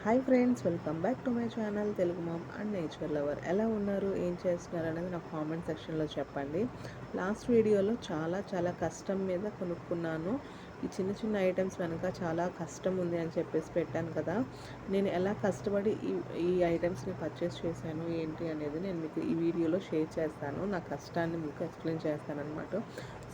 Hi friends, welcome back to my channel Telugu mom and nature lover. ఎలా ఉన్నారు, ఏం చేస్తున్నారు అనేది నాకు కామెంట్ సెక్షన్లో చెప్పండి. లాస్ట్ వీడియోలో చాలా కష్టం మీద కొనుక్కున్నాను. ఈ చిన్న చిన్న ఐటమ్స్ వెనక చాలా కష్టం ఉంది అని చెప్పేసి పెట్టాను కదా. నేను ఎలా కష్టపడి ఈ ఐటమ్స్ని పర్చేస్ చేశాను ఏంటి అనేది నేను మీకు ఈ వీడియోలో షేర్ చేస్తాను. నా కష్టాన్ని మీకు ఎక్స్ప్లెయిన్ చేస్తాను అనమాట.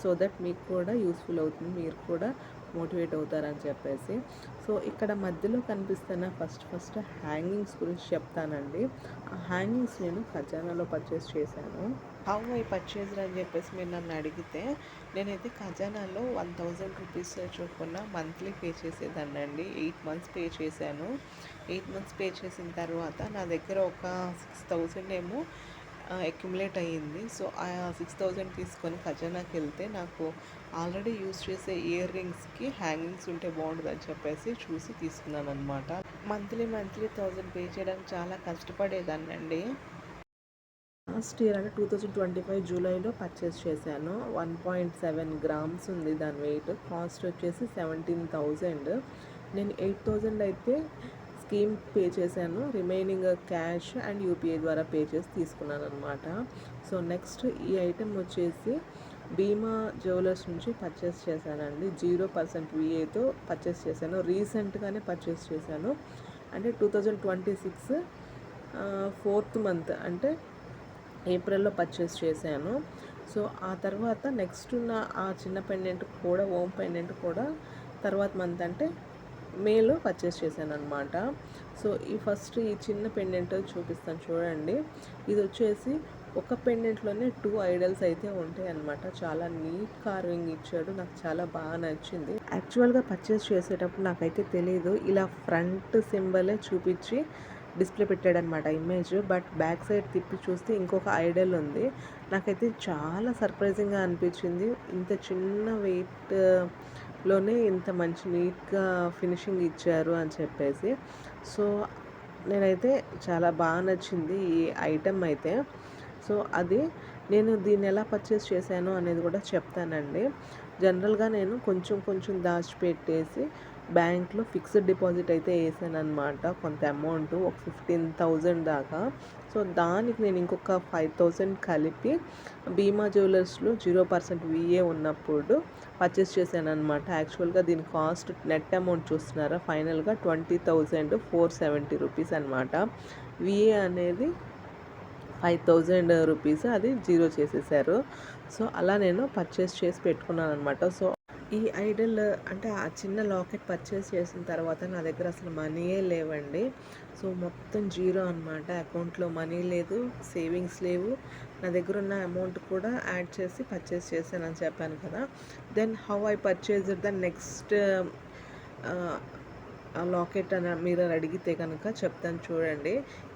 సో దట్ మీకు కూడా యూస్ఫుల్ అవుతుంది, మీరు కూడా మోటివేట్ అవుతారని చెప్పేసి. సో ఇక్కడ మధ్యలో కనిపిస్తున్న ఫస్ట్ హ్యాంగింగ్స్ గురించి చెప్తానండి. ఆ హ్యాంగింగ్స్ నేను ఖజానాలో పర్చేస్ చేశాను. హౌ ఐ పర్చేస్డ్ అని చెప్పేసి మీరు నన్ను అడిగితే, నేనైతే ఖజానాలో 1000 రూపీస్ చొప్పున మంత్లీ పే చేసేదాన్ని అండి. 8 మంత్స్ పే చేశాను. 8 మంత్స్ పే చేసిన తర్వాత నా దగ్గర ఒక 6000 ఏమో అక్యుములేట్ అయ్యింది. సో ఆ 6000 తీసుకొని ఖజానాకి వెళ్తే నాకు ఆల్రెడీ యూస్ చేసే ఇయర్ రింగ్స్కి హ్యాంగింగ్స్ ఉంటే బాగుంటుందని చెప్పేసి చూసి తీసుకున్నాను అనమాట. మంత్లీ 1000 పే చేయడానికి చాలా కష్టపడేదాన్ని అండి. లాస్ట్ ఇయర్ అంటే 2025 జూలైలో పర్చేస్ చేశాను. 1.7 గ్రామ్స్ ఉంది దాని వెయిట్. కాస్ట్ వచ్చేసి 17,000. నేను 8,000 అయితే స్కీమ్ పే చేశాను. రిమైనింగ్ క్యాష్ అండ్ యూపీఐ ద్వారా పే చేసి తీసుకున్నాను అనమాట. సో నెక్స్ట్ ఈ ఐటెం వచ్చేసి భీమా జ్యువెలర్స్ నుంచి పర్చేస్ చేశానండి. 0% విఏతో పర్చేస్ చేశాను. రీసెంట్గానే పర్చేస్ చేశాను. అంటే 2026 4th మంత్ అంటే ఏప్రిల్లో పర్చేస్ చేశాను. సో ఆ తర్వాత నెక్స్ట్ ఉన్న ఆ చిన్న పెండెంట్ కూడా, ఓం పెండెంట్ కూడా తర్వాత మంత్ అంటే మేలో పర్చేస్ చేశాను అనమాట. సో ఈ చిన్న పెండెంట్ చూపిస్తాను చూడండి. ఇది వచ్చేసి ఒక పెండెంట్లోనే 2 ఐడల్స్ అయితే ఉంటాయి అనమాట. చాలా నీట్ కార్వింగ్ ఇచ్చాడు, నాకు చాలా బాగా నచ్చింది. యాక్చువల్గా పర్చేస్ చేసేటప్పుడు నాకైతే తెలియదు, ఇలా ఫ్రంట్ సింబలే చూపించి డిస్ప్లే పెట్టాడనమాట ఇమేజ్. బట్ బ్యాక్ సైడ్ తిప్పి చూస్తే ఇంకొక ఐడల్ ఉంది. నాకైతే చాలా సర్ప్రైజింగ్గా అనిపించింది. ఇంత చిన్న వెయిట్లోనే ఇంత మంచి నీట్గా ఫినిషింగ్ ఇచ్చారు అని చెప్పేసి. సో నేనైతే చాలా బాగా నచ్చింది ఈ ఐటెం అయితే. సో అది నేను దీన్ని ఎలా పర్చేస్ చేశాను అనేది కూడా చెప్తానండి. జనరల్గా నేను కొంచెం దాచిపెట్టేసి బ్యాంక్లో ఫిక్స్డ్ డిపాజిట్ అయితే వేసాను అనమాట. కొంత అమౌంట్ ఒక 15,000 దాకా. సో దానికి నేను ఇంకొక 5,000 కలిపి భీమా జ్యువెలర్స్లో 0% విఏ ఉన్నప్పుడు పర్చేస్ చేశాను అనమాట. యాక్చువల్గా దీని కాస్ట్ నెట్ అమౌంట్ చూస్తున్నారా, ఫైనల్గా 20,470 రూపీస్ అనమాట. విఏ అనేది 5,000 రూపీస్, అది 0 చేసేసారు. సో అలా నేను పర్చేస్ చేసి పెట్టుకున్నాను అనమాట. సో ఈ ఐడల్ అంటే ఆ చిన్న లాకెట్ పర్చేస్ చేసిన తర్వాత నా దగ్గర అసలు మనీయే లేవండి. సో మొత్తం 0 అనమాట. అకౌంట్లో మనీ లేదు, సేవింగ్స్ లేవు. నా దగ్గర ఉన్న అమౌంట్ కూడా యాడ్ చేసి పర్చేస్ చేశానని చెప్పాను కదా. Then how I purchased the next locket అని మీరు అడిగితే కనుక చెప్తాను చూడండి.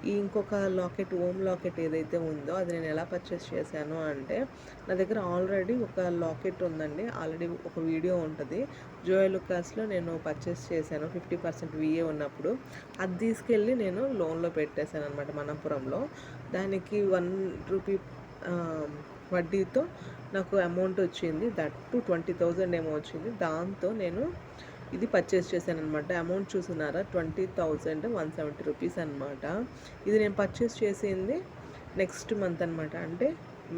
ఈ ఇంకొక లాకెట్, ఓమ్ లాకెట్ ఏదైతే ఉందో అది నేను ఎలా పర్చేస్ చేశాను అంటే, నా దగ్గర ఆల్రెడీ ఒక లాకెట్ ఉందండి. ఆల్రెడీ ఒక వీడియో ఉంటుంది. జోయ్ లుకాస్లో నేను పర్చేస్ చేశాను 50% విఏ ఉన్నప్పుడు. అది తీసుకెళ్ళి నేను లోన్లో పెట్టేశాను అనమాట మనపురంలో. దానికి 1 రూపీ వడ్డీతో నాకు అమౌంట్ వచ్చింది. దట్టు 20,000 ఏమో వచ్చింది. దాంతో నేను ఇది పర్చేస్ చేశాను అనమాట. అమౌంట్ చూస్తున్నారా, 20,170 రూపీస్ అనమాట. ఇది నేను పర్చేస్ చేసింది నెక్స్ట్ మంత్ అనమాట. అంటే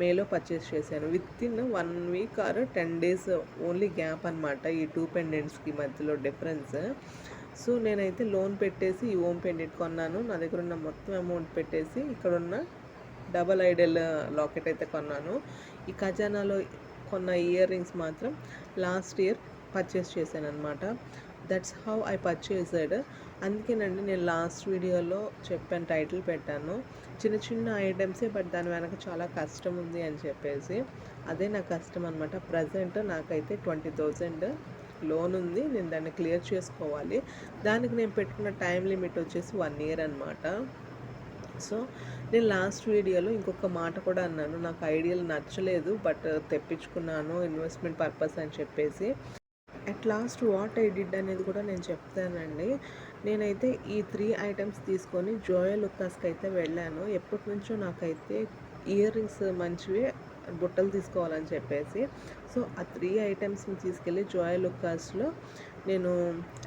మేలో పర్చేస్ చేశాను. With in 1 week or 10 days only gap అనమాట ఈ 2 పెండెంట్స్కి మధ్యలో డిఫరెన్స్. సో నేనైతే లోన్ పెట్టేసి ఈ ఓమ్ పెండెంట్ కొన్నాను. నా దగ్గర ఉన్న మొత్తం అమౌంట్ పెట్టేసి ఇక్కడ ఉన్న డబల్ ఐడల్ లాకెట్ అయితే కొన్నాను. ఈ ఖజానాలో కొన్న ఇయర్ రింగ్స్ మాత్రం లాస్ట్ ఇయర్ పర్చేస్ చేశాను అనమాట. That's how I purchased. అందుకేనండి నేను లాస్ట్ వీడియోలో చెప్పాను, టైటిల్ పెట్టాను, చిన్న ఐటమ్సే బట్ దాని వెనక చాలా కష్టం ఉంది అని చెప్పేసి. అదే నా కష్టం అనమాట. ప్రజెంట్ నాకైతే 20,000 లోన్ ఉంది. నేను దాన్ని క్లియర్ చేసుకోవాలి. దానికి నేను పెట్టుకున్న టైం లిమిట్ వచ్చేసి 1 year అనమాట. సో నేను లాస్ట్ వీడియోలో ఇంకొక మాట కూడా అన్నాను, నాకు ఐడియాలు నచ్చలేదు బట్ తెప్పించుకున్నాను ఇన్వెస్ట్మెంట్ పర్పస్ అని చెప్పేసి. At last what I did అనేది కూడా నేను చెప్తానండి. నేనైతే ఈ 3 ఐటమ్స్ తీసుకొని జోయ్ లుకాస్కి అయితే వెళ్ళాను. ఎప్పటి నుంచో నాకైతే ఇయర్ రింగ్స్ మంచివి బుట్టలు తీసుకోవాలని చెప్పేసి. సో ఆ 3 ఐటమ్స్ని తీసుకెళ్ళి జోయ్ లుకాస్లో నేను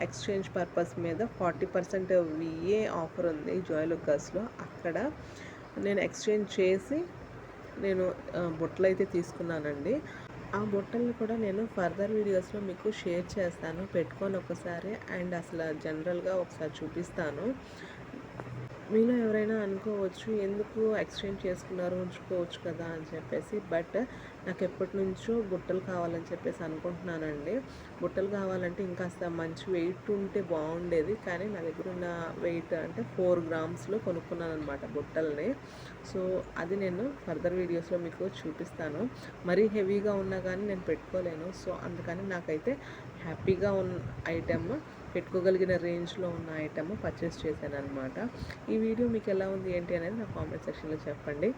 ఎక్స్చేంజ్ పర్పస్ మీద 40% విఏ ఆఫర్ ఉంది జాయ్ లుకాస్లో. అక్కడ నేను ఎక్స్చేంజ్ చేసి నేను బుట్టలు అయితే తీసుకున్నానండి. ఆ బుట్టలను కూడా నేను ఫర్దర్ వీడియోస్లో మీకు షేర్ చేస్తాను, పెట్టుకొని ఒకసారి అండ్ అసలు జనరల్గా ఒకసారి చూపిస్తాను. మీలో ఎవరైనా అనుకోవచ్చు ఎందుకు ఎక్స్చేంజ్ చేసుకున్నారు, ఉంచుకోవచ్చు కదా అని చెప్పేసి. బట్ నాకు ఎప్పటి నుంచో బుట్టలు కావాలని చెప్పేసి అనుకుంటున్నానండి. బుట్టలు కావాలంటే ఇంకాస్త మంచి వెయిట్ ఉంటే బాగుండేది, కానీ నా దగ్గర ఉన్న వెయిట్ అంటే 4 గ్రామ్స్లో కొనుక్కున్నాను అనమాట బుట్టల్ని. సో అది నేను ఫర్దర్ వీడియోస్లో మీకు చూపిస్తాను. మరీ హెవీగా ఉన్నా కానీ నేను పెట్టుకోలేను. సో అందుకని నాకైతే హ్యాపీగా ఉన్న ఐటెమ్, పెట్టుకోగలిగిన రేంజ్లో ఉన్న ఐటమ్ పర్చేస్ చేశాను అనమాట. ఈ వీడియో మీకు ఎలా ఉంది ఏంటి అనేది నా కామెంట్ సెక్షన్లో చెప్పండి.